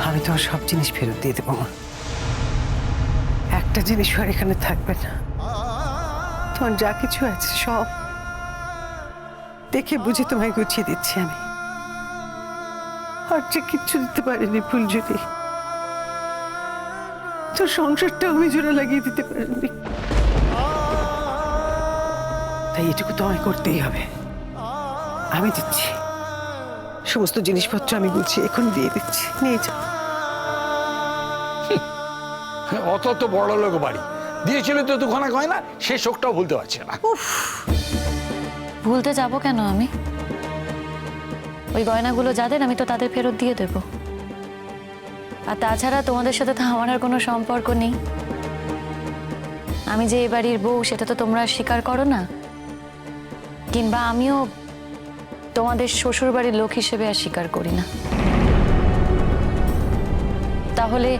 আমি তোমার সব জিনিস ফেরত দিয়ে দেবো মা। একটা জিনিস আর এখানে থাকবে না। তোমার যা কিছু আছে সব দেখে বুঝে তোমায় গুছিয়ে দিচ্ছি আমি। আর যে কিচ্ছু দিতে পারিনি ফুলঝুরি, তোর সংসারটা আমি জোড়া লাগিয়ে দিতে পারিনি। তাই এটুকু তোমায় করতেই হবে। আমি দিচ্ছি সমস্ত জিনিসপত্র, আমি গুছিয়ে এখন দিয়ে দিচ্ছি, নিয়ে যাও। অত তো বড় লোক বাড়ি দিয়েছিল তো দুখানা গয়না, সে শোকটাও ভুলতে পারছে না। ভুলতে যাব কেন আমি? ওই গয়নাগুলো যাদের, আমি তো তাদের ফেরত দিয়ে দেব। আর তাছাড়া তোমাদের সাথে তো আমার আর কোনো সম্পর্ক নেই। আমি যে এই বাড়ির বউ সেটা তো তোমরা স্বীকার করো না, কিংবা আমিও তোমাদের শ্বশুর বাড়ির লোক হিসেবে আর স্বীকার করি না। তাহলে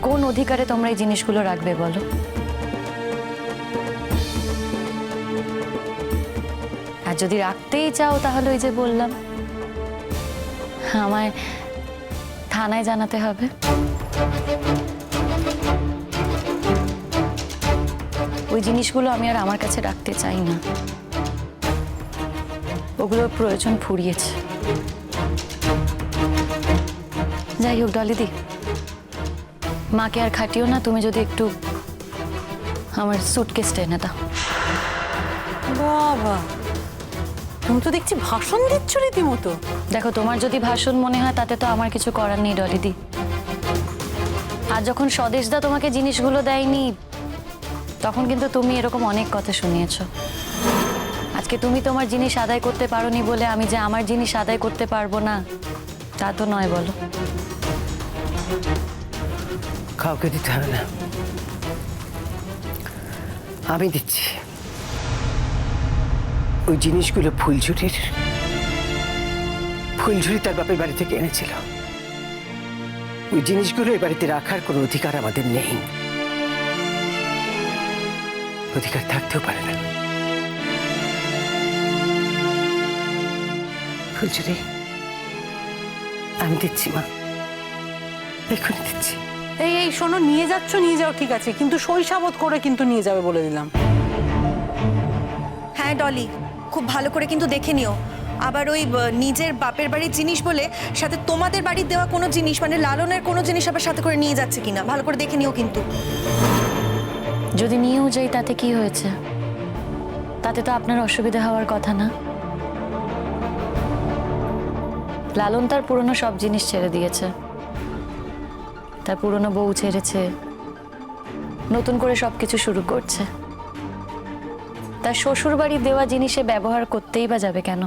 কোন অধিকারে তোমরা এই জিনিসগুলো রাখবে বলো? আর যদি রাখতেই চাও তাহলে ওই যে বললাম, আমায় থানায় জানাতে হবে। ওই জিনিসগুলো আমি আর আমার কাছে রাখতে চাই না, ওগুলোর প্রয়োজন ফুরিয়েছে। যাই হোক ডলিদি, মাকে আর খাটিও না, তুমি যদি একটু আমার সুটকেসটা এনে দাও। বাবা, তুমি তো দেখছি ভাষণ দিচ্ছ রীতিমতো। দেখো, তোমার যদি ভাষণ মনে হয় তাতে তো আমার কিছু করার নেই ডলিদি। আর যখন স্বদেশদা তোমাকে জিনিসগুলো দেয়নি, তখন কিন্তু তুমি এরকম অনেক কথা শুনিয়েছ। আজকে তুমি তোমার জিনিস আদায় করতে পারোনি বলে আমি যে আমার জিনিস আদায় করতে পারবো না তা তো নয়, বলো? কাউকে দিতে হবে না, আমি দিচ্ছি। ওই জিনিসগুলো ফুলঝুরি তার বাপের বাড়ি থেকে এনেছিল। ওই জিনিসগুলো এ বাড়িতে রাখার কোনো অধিকার আমাদের নেই, অধিকার থাকতেও পারে না। ফুলঝুরি, আমি দিচ্ছি মা, এখনই দিচ্ছি। এই এই শোনো, নিয়ে যাচ্ছ নিয়ে যাও, ঠিক আছে, কিন্তু শৈশাবোধ করে কিন্তু নিয়ে যাবে বলে দিলাম। হ্যাঁ ডলি, খুব ভালো করে কিন্তু দেখে নিও। আবার ওই নিজের বাপের বাড়ির জিনিস বলে সাথে তোমাদের বাড়ির দেওয়া কোনো জিনিস, মানে লালনের কোনো জিনিস আবার সাথে করে নিয়ে যাচ্ছে কিনা ভালো করে দেখে নিও কিন্তু। যদি নিয়েও যাই তাতে কি হয়েছে? তাতে তো আপনার অসুবিধা হওয়ার কথা না। লালন তার পুরনো সব জিনিস ছেড়ে দিয়েছে, তার পুরনো বউ ছেড়েছে, নতুন করে সবকিছু শুরু করছে। তার শ্বশুর বাড়ি দেওয়া জিনিসে ব্যবহার করতেই বা যাবে কেন?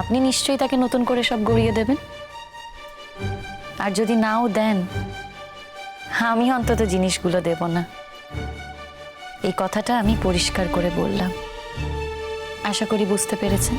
আপনি নিশ্চয়ই তাকে নতুন করে সব গড়িয়ে দেবেন। আর যদি নাও দেন, আমি অন্তত জিনিসগুলো দেব না, এই কথাটা আমি পরিষ্কার করে বললাম। আশা করি বুঝতে পেরেছেন।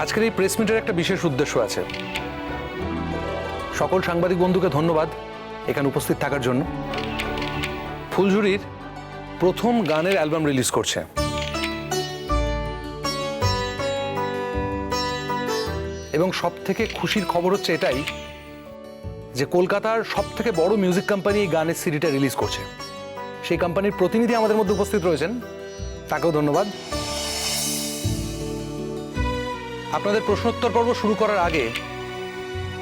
আজকের এই প্রেস মিটের একটা বিশেষ উদ্দেশ্য আছে। সকল সাংবাদিক বন্ধুকে ধন্যবাদ এখানে উপস্থিত থাকার জন্য। ফুলঝুরির প্রথম গানের অ্যালবাম রিলিজ করছে। এবং সব থেকে খুশির খবর হচ্ছে এটাই যে কলকাতার সব থেকে বড় মিউজিক কোম্পানি এই গানের সিডিটা রিলিজ করছে। সেই কোম্পানির প্রতিনিধি আমাদের মধ্যে উপস্থিত রয়েছেন, তাকেও ধন্যবাদ। আপনাদের প্রশ্নোত্তর পর্ব শুরু করার আগে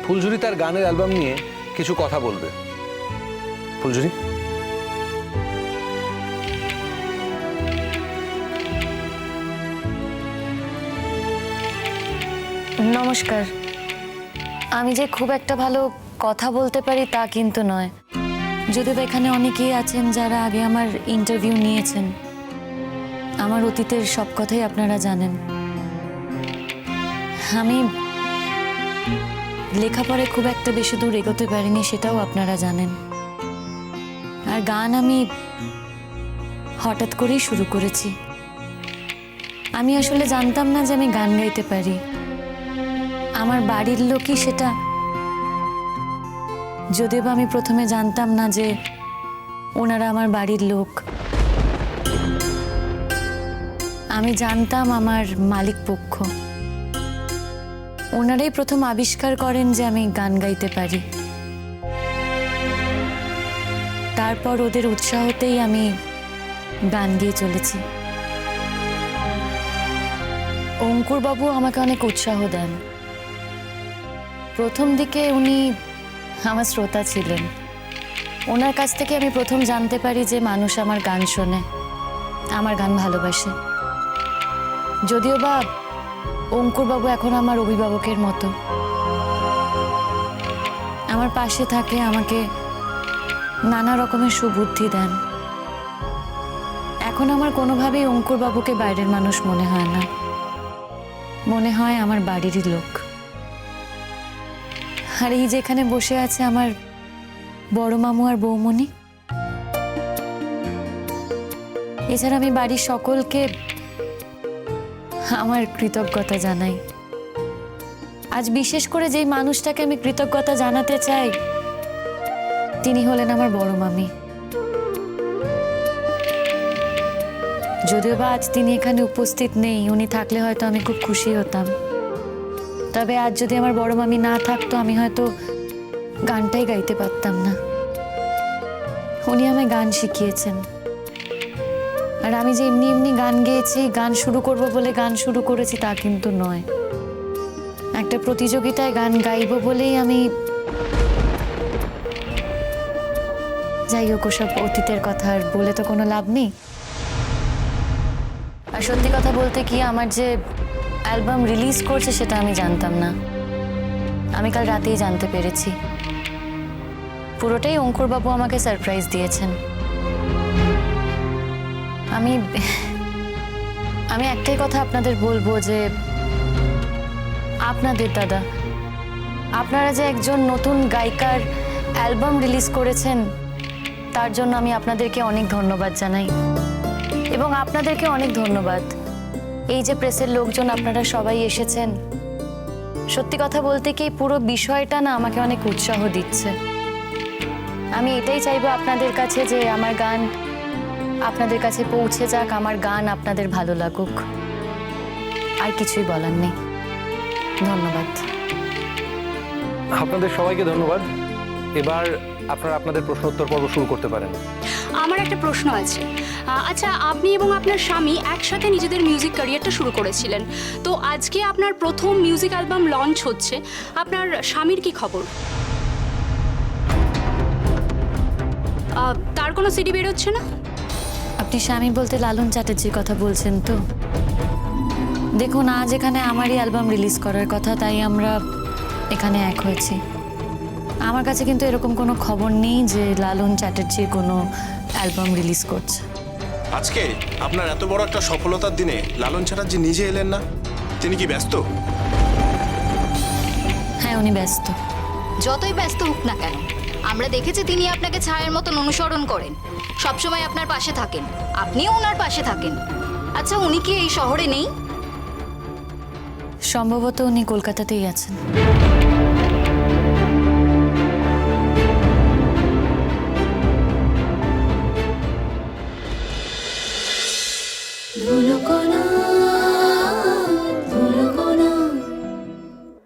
ফুলঝুরি তার গানের অ্যালবাম নিয়ে কিছু কথা বলবে। ফুলঝুরি। নমস্কার। আমি যে খুব একটা ভালো কথা বলতে পারি তা কিন্তু নয়, যদিও বা এখানে অনেকেই আছেন যারা আগে আমার ইন্টারভিউ নিয়েছেন। আমার অতীতের সব কথাই আপনারা জানেন। আমি লেখাপড়ায় খুব একটা বেশি দূর এগোতে পারিনি, সেটাও আপনারা জানেন। আর গান আমি হঠাৎ করেই শুরু করেছি। আমি আসলে জানতাম না যে আমি গান গাইতে পারি। আমার বাড়ির লোকই সেটা, যদিও বা আমি প্রথমে জানতাম না যে ওনারা আমার বাড়ির লোক। আমি জানতাম আমার মালিক পক্ষ, ওনারাই প্রথম আবিষ্কার করেন যে আমি গান গাইতে পারি। তারপর ওদের উৎসাহতেই আমি গান গেয়ে চলেছি। অঙ্কুর বাবু আমাকে অনেক উৎসাহ দেন। প্রথম দিকে উনি আমার শ্রোতা ছিলেন। ওনার কাছ থেকে আমি প্রথম জানতে পারি যে মানুষ আমার গান শোনে, আমার গান ভালোবাসে। যদিও বা অঙ্কুর বাবু এখন আমার অভিভাবকের মতো, আমার পাশে থাকে, আমাকে নানা রকমের সুবুদ্ধি দেন। এখন আমার কোনোভাবেই অঙ্কুর বাবুকে বাইরের মানুষ মনে হয় না, মনে হয় আমার বাড়িরই লোক। আর এই যেখানে বসে আছে আমার বড় মামু আর বৌমণি, এছাড়া আমি বাড়ির সকলকে আমার কৃতজ্ঞতা জানাই। আজ বিশেষ করে যেই মানুষটাকে আমি কৃতজ্ঞতা জানাতে চাই তিনি হলেন আমার বড় মামি। যদিও বা আজ তিনি এখানে উপস্থিত নেই, উনি থাকলে হয়তো আমি খুব খুশি হতাম। তবে আজ যদি আমার বড় মামি না থাকতো আমি হয়তো গানটাই গাইতে পারতাম না। উনি আমায় গান শিখিয়েছেন। আর আমি যে এমনি এমনি গান গেয়েছি, গান শুরু করব বলে গান শুরু করেছি তা কিন্তু নয়। একটা প্রতিযোগিতায় গান গাইব বলেই আমি, যাই হোক ওসব অতীতের কথা আর বলে তো কোনো লাভ নেই। আর সত্যি কথা বলতে কি, আমার যে অ্যালবাম রিলিজ করছে সেটা আমি জানতাম না। আমি কাল রাতেই জানতে পেরেছি। পুরোটাই অঙ্কুর বাবু আমাকে সারপ্রাইজ দিয়েছেন। আমি একটাই কথা আপনাদের বলবো যে আপনাদের দাদা, আপনারা যে একজন নতুন গায়িকার অ্যালবাম রিলিজ করেছেন তার জন্য আমি আপনাদেরকে অনেক ধন্যবাদ জানাই। এবং আপনাদেরকে অনেক ধন্যবাদ এই যে প্রেসের লোকজন আপনারা সবাই এসেছেন। সত্যি কথা বলতে কি পুরো বিষয়টা না আমাকে অনেক উৎসাহ দিচ্ছে। আমি এটাই চাইবো আপনাদের কাছে যে আমার গান আপনাদের কাছে পৌঁছে যাক, আমার গান আপনাদের ভালো লাগুক। আর কিছুই বলার নেই। ধন্যবাদ। আপনাদের সবাইকে ধন্যবাদ। এবার আপনারা আপনাদের প্রশ্নোত্তর পর্ব শুরু করতে পারেন। আমার একটা প্রশ্ন আছে। আচ্ছা, আপনি এবং আপনার স্বামী একসাথে নিজেদের মিউজিক ক্যারিয়ারটা শুরু করেছিলেন, তো আজকে আপনার প্রথম মিউজিক অ্যালবাম লঞ্চ হচ্ছে, আপনার স্বামীর কি খবর? তার কোনো সিডি বেরোচ্ছে না? আপনি স্বামী বলতে লালন চ্যাটার্জির কথা বলছেন তো? দেখুন, আজ এখানে আমারই অ্যালবাম রিলিজ করার কথা, তাই আমরা এখানে এক হয়েছি। আমার কাছে কিন্তু এরকম কোনো খবর নেই যে লালন চ্যাটার্জি কোনো অ্যালবাম রিলিজ করছে। আজকে আপনার এত বড় একটা সফলতার দিনে লালন চ্যাটার্জি নিজে এলেন না? তিনি কি ব্যস্ত? হ্যাঁ, উনি ব্যস্ত। যতই ব্যস্ত হোক না কেন, আমরা দেখেছি তিনি আপনাকে ছায়ের মতন অনুসরণ করেন, সবসময় আপনার পাশে থাকেন, আপনিও ওনার পাশে থাকেন। আচ্ছা, উনি কি এই শহরে নেই? সম্ভবত উনি কলকাতাতেই আছেন। ধুলো